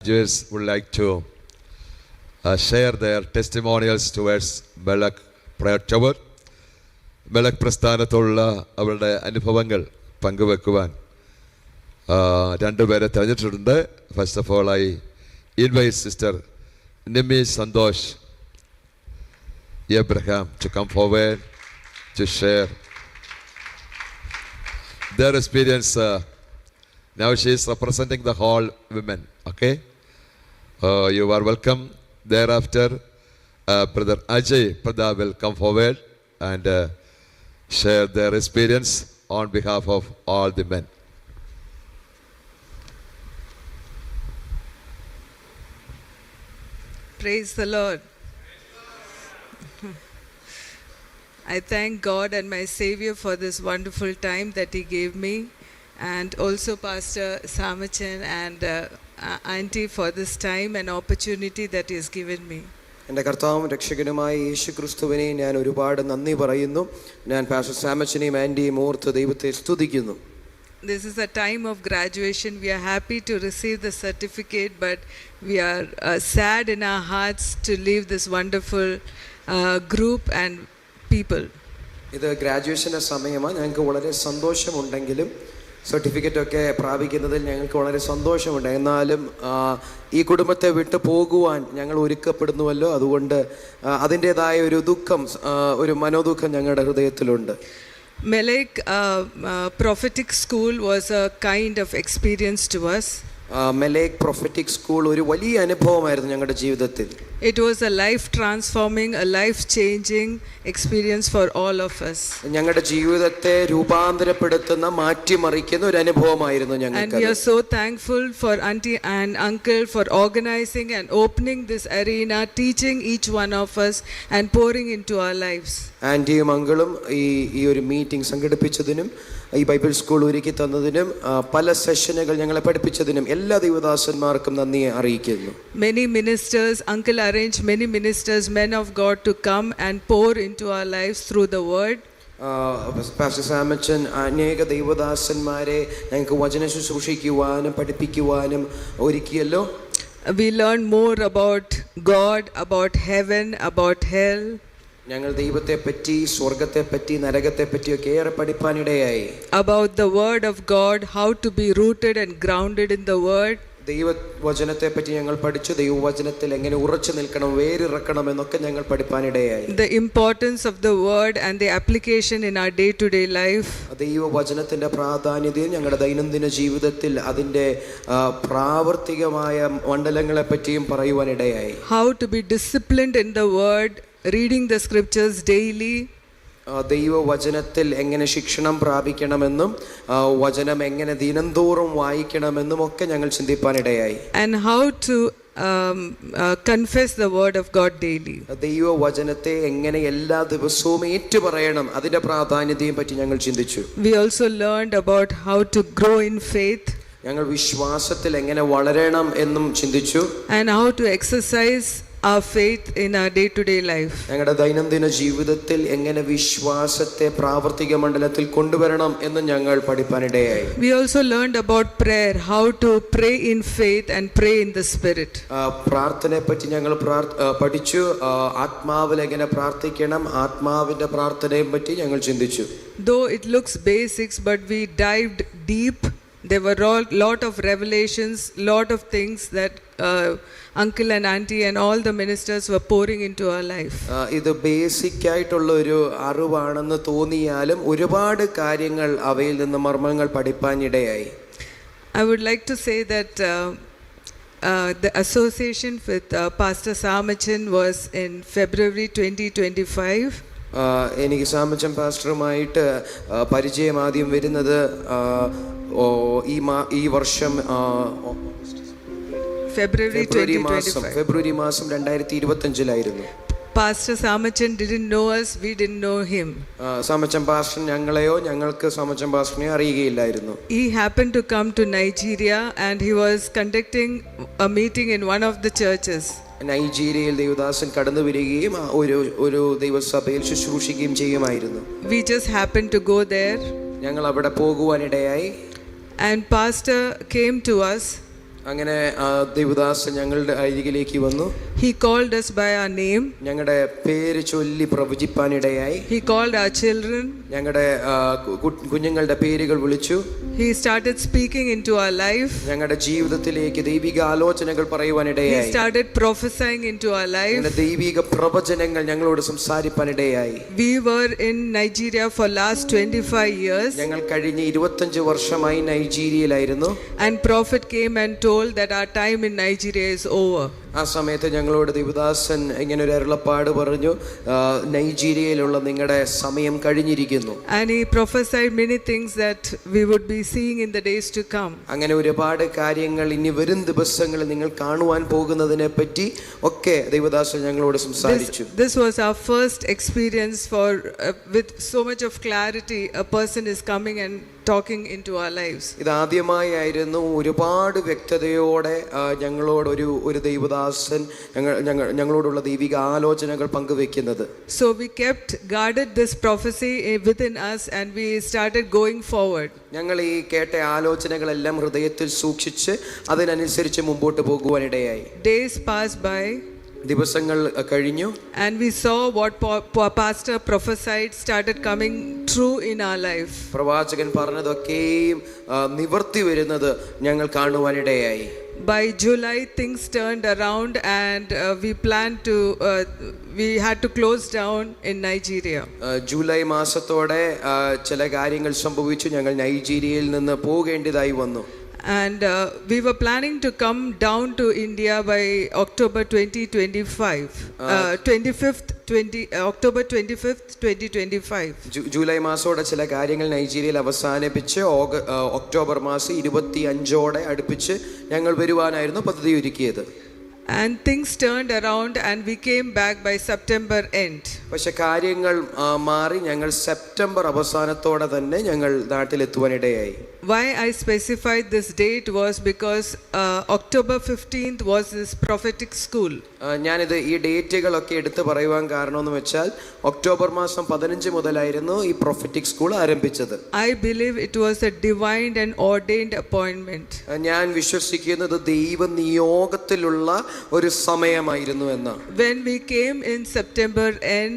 Jews would like to share their testimonials towards Belak Prayer Tower. Belak പ്രസ്ഥാനത്തുള്ള അവരുടെ അനുഭവങ്ങൾ പങ്കുവെക്കുവാൻ രണ്ടുപേരെ തിരഞ്ഞെടുത്തിട്ടുണ്ട്. First of all I invite sister Nimmi Santosh Abraham to come forward to share their experience. Now she is representing the whole women. Okay, you are welcome. Thereafter, Brother Ajay Pradha will come forward and share their experience on behalf of all the men. Praise the Lord. I thank God and my Savior for this wonderful time that He gave me, and also Pastor Samachan and Auntie for this time and opportunity that He has given me. എൻ്റെ കർത്താവും രക്ഷകനുമായ യേശു ക്രിസ്തുവിനെ ഞാൻ ഒരുപാട് നന്ദി പറയുന്നു. ഞാൻ pastor സാമച്ചനെയും ആൻറ്റിയും ഓർത്ത് ദൈവത്തെ സ്തുതിക്കുന്നു. This is a time of graduation. We are happy to receive the certificate, but we are sad in our hearts to leave this wonderful group and people. ഇത് ഗ്രാജുവേഷൻ്റെ സമയമാണ്. ഞങ്ങൾക്ക് വളരെ സന്തോഷമുണ്ടെങ്കിലും സർട്ടിഫിക്കറ്റൊക്കെ പ്രാപിക്കുന്നതിൽ ഞങ്ങൾക്ക് വളരെ സന്തോഷമുണ്ട്. എന്നാലും ഈ കുടുംബത്തെ വിട്ടു പോകുവാൻ ഞങ്ങൾ ഒരുക്കപ്പെടുന്നുവല്ലോ, അതുകൊണ്ട് അതിൻ്റേതായ ഒരു ദുഃഖം, ഒരു മനോദുഃഖം ഞങ്ങളുടെ ഹൃദയത്തിലുണ്ട്. Melek Prophetic School was a kind of experience to us. മെലേക്ക് പ്രൊഫറ്റിക് സ്കൂൾ ഒരു വലിയ അനുഭവമായിരുന്നു ഞങ്ങളുടെ ജീവിതത്തിൽ. It was a life transforming, a life changing experience for all of us. ഞങ്ങളുടെ ജീവിതത്തെ രൂപാന്തരപ്പെടുത്തുന്ന, മാറ്റിമറിക്കുന്ന ഒരു അനുഭവമായിരുന്നു ഞങ്ങൾക്ക്. And we are so thankful for auntie and uncle for organizing and opening this arena, teaching each one of us and pouring into our lives. ആൻറ്റിയും അങ്കിളും ഈ ഒരു meeting സംഘടിപ്പിച്ചതിനും ഈ Bible school ഒരുക്കി തന്നതിനും പല സെഷനുകൾ ഞങ്ങളെ പഠിപ്പിച്ചതിനും എല്ലാ ദൈവദാസന്മാർക്കും നന്ദി അറിയിക്കുന്നു. Many ministers, uncle arranged many ministers, men of God to come and pour into our lives through the word. Pastor Samachan അനേക ദൈവദാസന്മാരെ ഞങ്ങൾക്ക് വചന ശുശ്രൂഷിക്കുവാനും പഠിപ്പിക്കുവാനും ഒരുക്കിയല്ലോ. We learned more about God, about heaven, about hell. ഞങ്ങൾ ദൈവത്തെ പറ്റി, സ്വർഗത്തെ പറ്റി, നരകത്തെ പറ്റിയൊക്കെ ഏറെ പഠിപ്പാനിടയായി. About the word of God, how to be rooted and grounded in the word. ദൈവവചനത്തെ പറ്റി ഞങ്ങൾ പഠിച്ചു. ദൈവവചനത്തിൽ എങ്ങനെ ഉറച്ചു നിൽക്കണം, വേരിറക്കണം എന്നൊക്കെ ഞങ്ങൾ പഠിപ്പാനിടയായി. The importance of the word and the application in our day to day life. ദൈവവചനത്തിന്റെ പ്രാധാന്യതയും ഞങ്ങളുടെ ദൈനംദിന ജീവിതത്തിൽ അതിന്റെ പ്രാവർത്തികമായ മണ്ഡലങ്ങളെ പറ്റിയും പറയുവാനിടയായി. How to be disciplined in the word, reading the scriptures daily. ദൈവവചനത്തിൽ എങ്ങനെ ശിക്ഷണം പ്രാപിക്കണമെന്നും വചനം എങ്ങനെ ദിനംതോറും വായിക്കണമെന്നും ഒക്കെ ഞങ്ങൾ ചിന്തിപ്പാനിടയായി. And how to confess the word of God daily. ദൈവവചനത്തെ എങ്ങനെ എല്ലാ ദിവസവും ഏറ്റുപറയണം, അതിന്റെ പ്രാധാന്യതയും പറ്റി ഞങ്ങൾ ചിന്തിച്ചു. We also learned about how to grow in faith. ഞങ്ങൾ വിശ്വാസത്തിൽ എങ്ങനെ വളരണം എന്നും ചിന്തിച്ചു. And how to exercise our faith in our day to day life. ഞങ്ങളുടെ ദൈനംദിന ജീവിതത്തിൽ എങ്ങനെ വിശ്വാസത്തെ പ്രാവർത്തിക മണ്ഡലത്തിൽ കൊണ്ടുവരണം എന്ന് ഞങ്ങൾ പഠിപ്പാനിടയായി. We also learned about prayer, how to pray in faith and pray in the spirit. പ്രാർത്ഥനയെ പറ്റി ഞങ്ങൾ പഠിച്ചു. ആത്മാവിൽ എങ്ങനെ പ്രാർത്ഥിക്കണം, ആത്മാവിന്റെ പ്രാർത്ഥനയെ പറ്റി ഞങ്ങൾ ചിന്തിച്ചു. Though it looks basics, but we dived deep. There were a lot of revelations, lot of things that uncle and auntie and all the ministers were pouring into our life. ഇത് ബേസിക് ആയിട്ടുള്ള ഒരു അറിവാണെന്ന് തോന്നിയാലും ഒരുപാട് കാര്യങ്ങൾ അവയിൽ നിന്ന് മർമ്മങ്ങൾ പഠിപ്പാനിടയായി. I would like to say that the association with Pastor Samachan was in February 2025. എനിക്ക് സാമച്ചൻ പാസ്റ്ററുമായിട്ട് പരിചയം ആദ്യം വരുന്നത് ഈ വർഷം ഫെബ്രുവരി മാസം 2025 Pastor Samachan didn't know us, we didn't know him. Samachan pastor ഞങ്ങളെയോ ഞങ്ങൾക്ക് Samachan പാസ്റ്ററിനെ അറിയുകയില്ലായിരുന്നു. He happened to come to Nigeria and he was conducting a meeting in one of the churches. നൈജീരിയയിൽ Devadasan കടന്നു വരികയും ഒരു ദൈവസഭയിൽ ശുശ്രൂഷിക്കുകയും ചെയ്യുമായിരുന്നു. We just happened to go there. ഞങ്ങൾ അവിടെ പോകുവാനിടയായി. And pastor came to us അങ്ങനെ ദേവദാസൻ ഞങ്ങളുടെ അരികിലേക്ക് വന്നു. He called us by our name. ഞങ്ങളുടെ പേര് ചൊല്ലി പ്രവചിപ്പാനിടയായി. He called our children. ഞങ്ങളുടെ കുഞ്ഞുങ്ങളുടെ പേരുകൾ വിളിച്ചു. He started speaking into our life. ഞങ്ങളുടെ ജീവിതത്തിലേക്ക് ദൈവിക ആലോചനകൾ പറയുവാനിടയായി. He started prophesying into our life. ദൈവിക പ്രവചനങ്ങൾ ഞങ്ങളോട് സംസാരിപ്പാനിടയായി. We were in Nigeria for last 25 years. ഞങ്ങൾ കഴിഞ്ഞ 25 വർഷമായി നൈജീരിയയിലായിരുന്നു. And prophet came and told that our time in Nigeria is over. ആ സമയത്ത് ഞങ്ങളോട് ദേവദാസൻ ഇങ്ങനെ ഒരു അരുളപ്പാട് പറഞ്ഞു, നൈജീരിയയിലുള്ള നിങ്ങളുടെ സമയം കഴിഞ്ഞിരിക്കുന്നു. And he prophesied many things that we would be seeing in the days to come. അങ്ങനെ ഒരുപാട് കാര്യങ്ങൾ ഇനി വരും ദിവസങ്ങളിൽ നിങ്ങൾ കാണുവാൻ പോകുന്നതിനെ പറ്റി ഒക്കെ ദേവദാസൻ ഞങ്ങളോട് സംസാരിച്ചു. This was our first experience for with so much of clarity a person is coming and talking into our lives. ഇത് ആദ്യമായിരുന്നു ഒരുപാട് വ്യക്തതയോടെ ഞങ്ങളോട് ഒരു ദൈവദാസൻ ഞങ്ങളോടുള്ള ദൈവിക ആലോചനകൾ പങ്കുവെക്കുന്നത്. So we kept guarded this prophecy within us and we started going forward. ഞങ്ങൾ ഈ കേട്ട ആലോചനകളെല്ലാം ഹൃദയത്തിൽ സൂക്ഷിച്ച് അതിനനുസരിച്ച് മുമ്പോട്ട് പോകുവാനിടയായി. Days passed by. ദിവസങ്ങൾ കഴിഞ്ഞു. And we saw what pastor prophesied started coming true in our life. പ്രവാചകൻ പറഞ്ഞതൊക്കെയും നിവർത്തി വരുന്നത് ഞങ്ങൾ കാണുവാനിടയായി. By July things turned around and we had to close down in Nigeria. July മാസത്തോടെ ചില കാര്യങ്ങൾ സംഭവിച്ചു. ഞങ്ങൾ നൈജീരിയയിൽ നിന്ന് പോകേണ്ടതായി വന്നു. And we were planning to come down to India by October 2025. October 25th, 2025. July മാസത്തോടെ ചില കാര്യങ്ങൾ നൈജീരിയയിൽ അവസാനിപ്പിച്ച് ഒക്ടോബർ മാസം 25ഓടെ അടുപ്പിച്ച് ഞങ്ങൾ വരുവാനായിരുന്നു പദ്ധതി ഒരുക്കിയത്. And things turned around and we came back by September end. പക്ഷെ കാര്യങ്ങൾ മാറി ഞങ്ങൾ സെപ്റ്റംബർ അവസാനത്തോടെ തന്നെ ഞങ്ങൾ നാട്ടിലെത്തുവാനിടയായി. Why I specified this date was because October 15th was this prophetic school. ഞാനിത് ഈ ഡേറ്റുകളൊക്കെ എടുത്തു പറയുവാൻ കാരണമെന്ന് വെച്ചാൽ ഒക്ടോബർ മാസം 15 മുതലായിരുന്നു ഈ പ്രൊഫറ്റിക് സ്കൂൾ ആരംഭിച്ചത്. I believe it was a divine and ordained appointment. ഞാൻ വിശ്വസിക്കുന്നത് ദൈവ നിയോഗത്തിലുള്ള ഒരു സമയമായിരുന്നു എന്ന്. When we came in September end,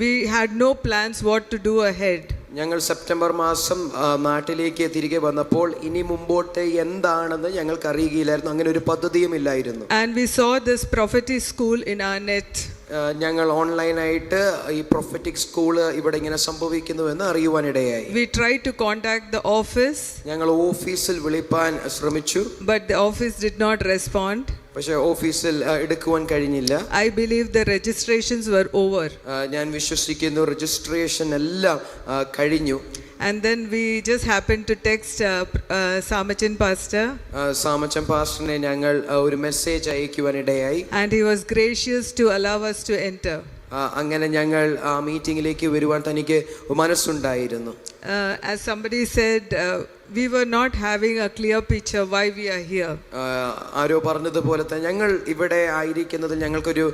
we had no plans what to do ahead. ഞങ്ങൾ സെപ്റ്റംബർ മാസം നാട്ടിലേക്ക് തിരികെ വന്നപ്പോൾ ഇനി മുമ്പോട്ട് എന്താണെന്ന് ഞങ്ങൾക്ക് അറിയുകയില്ലായിരുന്നു. അങ്ങനെ ഒരു പദ്ധതിയും ഇല്ലായിരുന്നു. And we saw this prophetic school in our net. ഞങ്ങൾ ഓൺലൈനായിട്ട് ഈ പ്രൊഫറ്റിക് സ്കൂള് ഇവിടെ ഇങ്ങനെ സംഭവിക്കുന്നുവെന്ന് അറിയുവാനിടയായി. We tried to contact the office. ഞങ്ങൾ ഓഫീസിൽ വിളിപ്പാൻ ശ്രമിച്ചു. But the office did not respond. പക്ഷേ ഓഫീസിൽ എടുക്കുവാൻ കഴിഞ്ഞില്ല. I believe the registrations were over. ഞാൻ വിശ്വസിക്കുന്നു രജിസ്ട്രേഷൻ എല്ലാം കഴിഞ്ഞു. And then we just happened to text Samachan pastor. സാമച്ചൻ പാസ്റ്ററിനെ ഞങ്ങൾ ഒരു message അയക്കുവാനിടയായി. And he was gracious to allow us to enter. അങ്ങനെ ഞങ്ങൾ ആ മീറ്റിംഗിലേക്ക് വരുവാൻ തനിക്ക് മനസ്സുണ്ടായിരുന്നു. As somebody said, we were not having a clear picture why we are here. ആരോ പറഞ്ഞതുപോലെ തന്നെ ഞങ്ങൾ ഇവിടെ ആയിരിക്കുന്നതിൽ ഞങ്ങൾക്കൊരു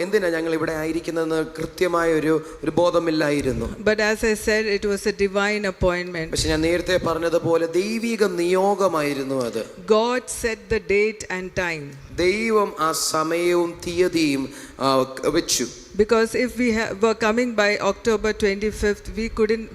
എന്തിനാ ഞങ്ങൾ ഇവിടെ ആയിരിക്കുന്നതെന്ന് കൃത്യമായ ഒരു ബോധമില്ലായിരുന്നു. But as I said, it was a divine appointment. പക്ഷെ ഞാൻ നേരത്തെ പറഞ്ഞതുപോലെ ദൈവിക നിയോഗമായിരുന്നു അത്. God set the date and time. ദൈവം ആ സമയവും തീയതിയും വെച്ചു. Because if we were coming by October 25th,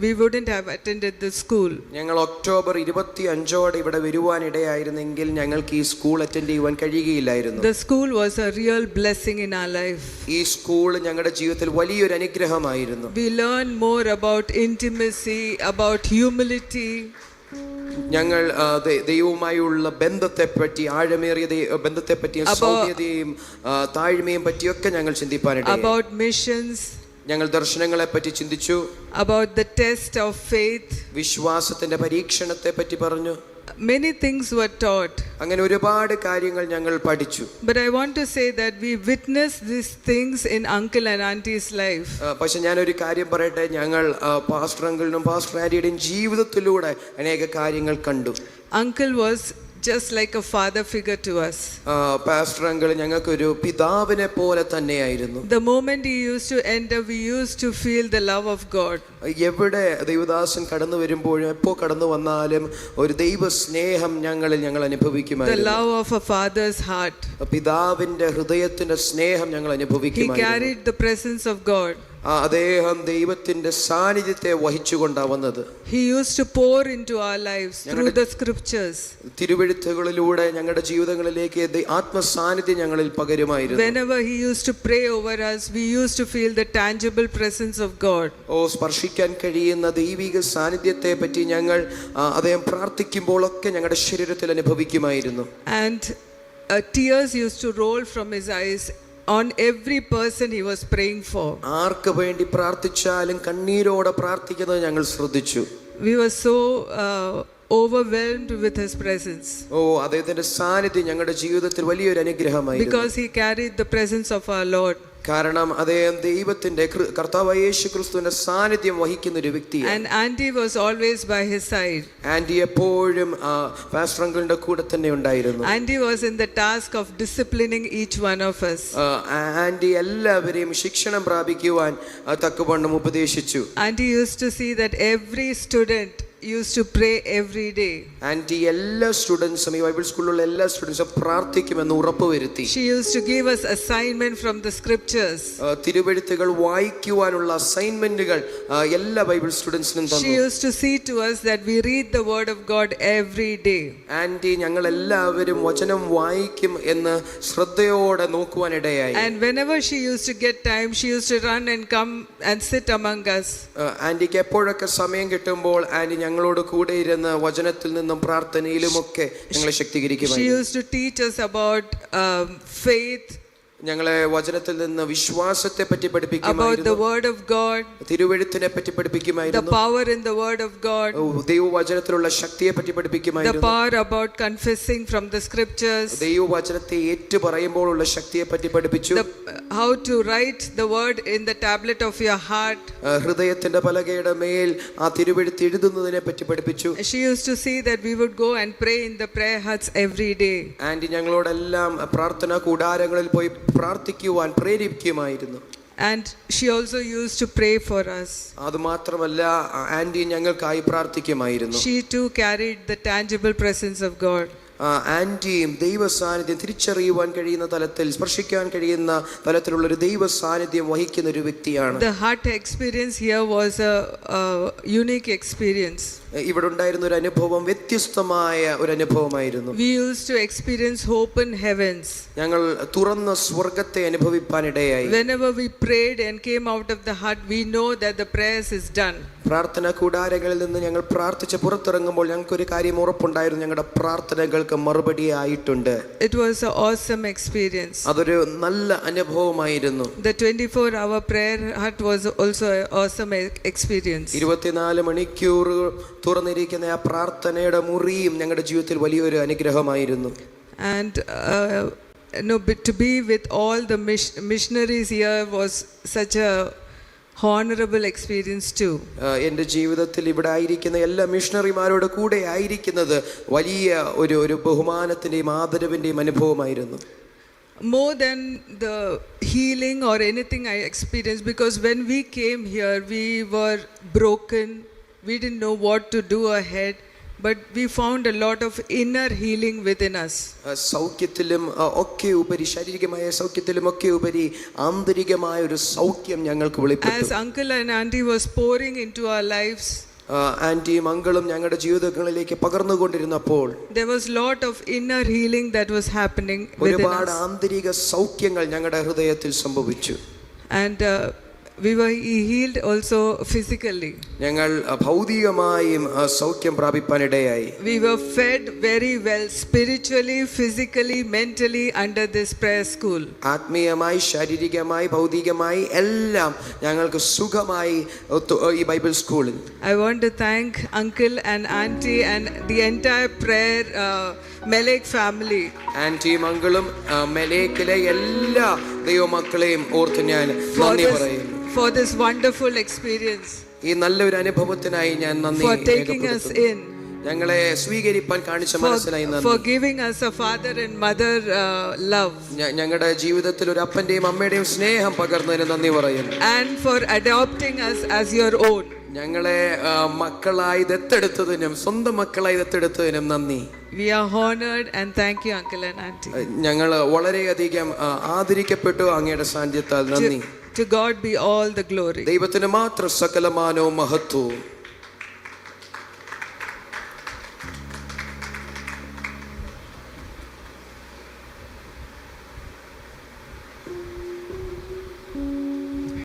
we wouldn't have attended the school. ഞങ്ങൾ ഒക്ടോബർ 25ഓടെ ഇവിടെ വരുവാനിടയായിരുന്നെങ്കിൽ ഞങ്ങൾക്ക് ഈ സ്കൂൾ അറ്റൻഡ് ചെയ്യുവാൻ കഴിയുകയില്ലായിരുന്നു. The school was a real blessing in our life. ഈ സ്കൂൾ ഞങ്ങളുടെ ജീവിതത്തിൽ വലിയൊരു അനുഗ്രഹമായിരുന്നു. We learned more about intimacy, about humility. ഞങ്ങൾ ദൈവവുമായുള്ള ബന്ധത്തെപ്പറ്റി, ആഴമേറിയ ബന്ധത്തെപ്പറ്റിയും സൗമ്യതയും താഴ്മയും പറ്റിയൊക്കെ ഞങ്ങൾ ചിന്തിപ്പാനിടയായി. About missions. ഞങ്ങൾ ദർശനങ്ങളെ പറ്റി ചിന്തിച്ചു. About the test of faith. വിശ്വാസത്തിന്റെ പരീക്ഷണത്തെ പറ്റി പറഞ്ഞു. Many things were taught. അങ്ങനെ ഒരുപാട് കാര്യങ്ങൾ ഞങ്ങൾ പഠിച്ചു. But I want to say that we witnessed these things in uncle and auntie's life. പക്ഷെ ഞാനൊരു കാര്യം പറയട്ടെ, ഞങ്ങൾ പാസ്റ്റർ അങ്കിളിനും പാസ്റ്റർ ആന്റിയുടെയും ജീവിതത്തിലൂടെ അനേക കാര്യങ്ങൾ കണ്ടു. Uncle was just like a father figure to us. Pastor uncle ഞങ്ങൾക്കൊരു പിതാവിനെ പോലെ തന്നെയായിരുന്നു. The moment he used to enter, we used to feel the love of God. എവിടെ ദൈവദാസൻ കടന്നു വരുമ്പോഴും എപ്പോ കടന്നു വന്നാലും ഒരു ദൈവ സ്നേഹം ഞങ്ങൾ The അനുഭവിക്കുമായിരുന്നു. love of a father's heart. പിതാവിന്റെ ഹൃദയത്തിന്റെ സ്നേഹം ഞങ്ങൾ He അനുഭവിക്കുമായിരുന്നു. carried the presence of God. അദ്ദേഹം ദൈവത്തിന്റെ സാന്നിധ്യത്തെ വഹിച്ചുകൊണ്ടാ വന്നത്. He used to pour into our lives through the scriptures. തിരുവെഴുത്തുകളിലൂടെ ഞങ്ങളുടെ ജീവിതങ്ങളിലേക്ക് ആത്മസാന്നിധ്യം ഞങ്ങളിൽ പകരുമായിരുന്നു. Whenever he used to pray over us, we used to feel the tangible presence of God. സ്പർശിക്കാൻ കഴിയുന്ന ദൈവിക സാന്നിധ്യത്തെ പറ്റി ഞങ്ങൾ അദ്ദേഹം പ്രാർത്ഥിക്കുമ്പോഴൊക്കെ ഞങ്ങളുടെ ശരീരത്തിൽ അനുഭവിക്കുമായിരുന്നു. And tears used to roll from his eyes on every person he was praying for. ആർക്ക് വേണ്ടി പ്രാർത്ഥിച്ചാലും കണ്ണീരോടെ പ്രാർത്ഥിക്കുന്നത് ഞങ്ങൾ ശ്രദ്ധിച്ചു. We were so overwhelmed with his presence. അദ്ദേഹത്തിന്റെ സാന്നിധ്യം ഞങ്ങളുടെ ജീവിതത്തിൽ വലിയൊരു അനുഗ്രഹമായിരുന്നു. Because he carried the presence of our Lord. കാരണം അദ്ദേഹം ദൈവത്തിന്റെ കർത്താവായ യേശു ക്രിസ്തുവിന്റെ സാന്നിധ്യം വഹിക്കുന്ന ഒരു വ്യക്തിയാണ്. And Auntie was always by his side. Aunty എപ്പോഴും പാസ്റ്റർ അങ്കിളിന്റെ കൂടെ തന്നെ ഉണ്ടായിരുന്നു. Auntie was in the task of disciplining each one of us. Aunty എല്ലാവരെയും ശിക്ഷണം പ്രാപിക്കുവാൻ തക്കവണ്ണം ഉപദേശിച്ചു. Auntie used to see that every student used to pray every day. Aunty എല്ലാ സ്റ്റുഡൻസും ഈ ബൈബിൾ സ്കൂളിലുള്ള എല്ലാ സ്റ്റുഡൻസും പ്രാർത്ഥിക്കുമെന്ന് ഉറപ്പുവരുത്തി. She used to give us assignment from the scriptures. തിരുവെഴുത്തുകൾ വായിക്കുവാനുള്ള അസൈൻമെന്റുകൾ എല്ലാ ബൈബിൾ സ്റ്റുഡൻസിനും തന്നു. She used to see to us that we read the word of God every day. Aunty ഞങ്ങൾ എല്ലാവരും വചനം വായിക്കും എന്ന് ശ്രദ്ധയോടെ നോക്കുവാൻ ഇടയായി. And whenever she used to get time, she used to run and come and sit among us. ആന്റിക്ക് എപ്പോഴൊക്കെ സമയം കിട്ടുമ്പോൾ ആന്റി ഞങ്ങളോട് കൂടെ ഇരുന്ന് വചനത്തിൽ നിന്നും പ്രാർത്ഥനയിലുമൊക്കെ ഞങ്ങളെ ശക്തീകരിക്കുമായിരുന്നു. She used to teach us about faith, ഞങ്ങളെ വചനത്തിൽ നിന്ന് വിശ്വാസത്തെ പറ്റി about പഠിപ്പിക്കുമായിരുന്നു. the word of God, തിരുവെഴുത്തിനെ പറ്റി the പഠിപ്പിക്കുമായിരുന്നു. power in the word of God, ദൈവവചനത്തിലുള്ള ശക്തിയെ പറ്റി the പഠിപ്പിക്കുമായിരുന്നു. power about confessing from the scriptures, ദൈവവചനത്തെ ഏറ്റു പറയുമ്പോഴുള്ള ശക്തിയെ പറ്റി പഠിപ്പിച്ചു. how to write the word in the tablet of your heart. ഹൃദയത്തിന്റെ പലകയുടെ മേൽ ആ തിരുവെഴുത്ത് എഴുതുന്നതിനെ പറ്റി പഠിപ്പിച്ചു. She used to see that we would go and pray in the prayer huts every day. Aunty ഞങ്ങളോടെല്ലാം പ്രാർത്ഥനാ കൂടാരങ്ങളിൽ പോയി പ്രാർത്ഥിക്കുവാൻ പ്രേരിപ്പിക്കുമായിരുന്നു. And she also used to pray for us. അത് മാത്രമല്ല ആന്റി ഞങ്ങൾക്കായി പ്രാർത്ഥിക്കുമായിരുന്നു. She too carried the tangible presence of God. ആന്റിയും ദൈവ സാന്നിധ്യം തിരിച്ചറിയുവാൻ കഴിയുന്ന തലത്തിൽ സ്പർശിക്കാൻ കഴിയുന്ന തലത്തിലുള്ള ഒരു ദൈവ സാന്നിധ്യം വഹിക്കുന്ന ഒരു വ്യക്തിയാണ്. The heart experience here was a unique experience. ഇവിടെ ഉണ്ടായിരുന്ന ഒരു അനുഭവം വ്യത്യസ്തമായ ഒരു അനുഭവമായിരുന്നു. We used to experience open heavens. ഞങ്ങൾ തുറന്ന സ്വർഗത്തെ അനുഭവിപ്പാനിടയായി. Whenever we prayed and came out of the hut, we know that the prayers is done. പ്രാർത്ഥന കൂടാരങ്ങളിൽ നിന്ന് ഞങ്ങൾ പ്രാർത്ഥിച്ച് പുറത്തിറങ്ങുമ്പോൾ ഞങ്ങൾക്കൊരു കാര്യം ഉറപ്പുണ്ടായിരുന്നു, ഞങ്ങളുടെ പ്രാർത്ഥനകൾക്ക് മറുപടി ആയിട്ടുണ്ട്. It was an awesome experience. അതൊരു നല്ല അനുഭവമായിരുന്നു. The 24-hour prayer hut was also an awesome experience. 24 മണിക്കൂർ തുറന്നിരിക്കുന്ന ആ പ്രാർത്ഥനയുടെ മുറിയും ഞങ്ങളുടെ ജീവിതത്തിൽ വലിയൊരു അനുഗ്രഹമായിരുന്നു. And to be with all the missionaries here was such a honorable experience too. എൻ്റെ ജീവിതത്തിൽ ഇവിടെ ആയിരിക്കുന്ന എല്ലാ മിഷണറിമാരോട് കൂടെ ആയിരിക്കുന്നത് വലിയ ഒരു ബഹുമാനത്തിൻ്റെയും ആദരവിൻ്റെയും അനുഭവമായിരുന്നു. More than the healing or anything I experienced, because when we came here we were broken. We didn't know what to do ahead, but we found a lot of inner healing within us. സൗഖ്യത്തിലും ഒക്കെ ഉപരി, ശാരീരികമായ സൗഖ്യത്തിലും ഒക്കെ ഉപരി ആന്തരികമായ ഒരു സൗഖ്യം ഞങ്ങൾക്ക് വെളിപ്പെട്ടു. As uncle and auntie was pouring into our lives, ആന്റിയും അങ്കിളും ഞങ്ങളുടെ ജീവിതങ്ങളിലേക്ക് പകർന്നുകൊണ്ടിരുന്നപ്പോൾ there was lot of inner healing that was happening within ഒരുപാട് us. ആന്തരിക സൗഖ്യങ്ങൾ ഞങ്ങളുടെ ഹൃദയത്തിൽ സംഭവിച്ചു. And we were healed also physically. ഞങ്ങൾ ഭൗതികമായും സൗഖ്യം പ്രാപിപ്പാനിടയായി. We were fed very well spiritually, physically, mentally under this prayer school. ആത്മീയമായി, ശാരീരികമായി, ഭൗതികമായി എല്ലാം ഞങ്ങൾക്ക് സുഖമായി ഈ ബൈബിൾ സ്കൂളിൽ. I want to thank uncle and auntie and the entire prayer Melek family. ആന്റിയും അങ്കിളും മെലേക്കിലെ എല്ലാ ദൈവമക്കളെയും ഓർത്ത് ഞാൻ നന്ദി പറയുന്നു. For this wonderful experience. ഈ നല്ലൊരു അനുഭവത്തിനായി ഞാൻ നന്ദി For taking us in. ഞങ്ങളെ സ്വീകരിപ്പാൻ കാണിച്ച മനസ്സിനായി for നന്ദി. giving us a father and mother love, ഞങ്ങളുടെ ജീവിതത്തിൽ ഒരു അപ്പന്റെയും അമ്മയുടെയും സ്നേഹം പകർന്നതിന് നന്ദി പറയുന്നു. and for adopting us as your own. ഞങ്ങളെ മക്കളായി ദത്തെടുത്തതിനും സ്വന്തം മക്കളായി ദത്തെടുത്തതിനും നന്ദി. We are honored and thank you, uncle and auntie. ഞങ്ങൾ വളരെയധികം ആദരിക്കപ്പെട്ടു. അങ്ങയുടെ സാന്നിധ്യത്താൽ നന്ദി. To God be all the glory. ദൈവത്തിന് മാത്രം സകലമാനവും മഹത്വവും.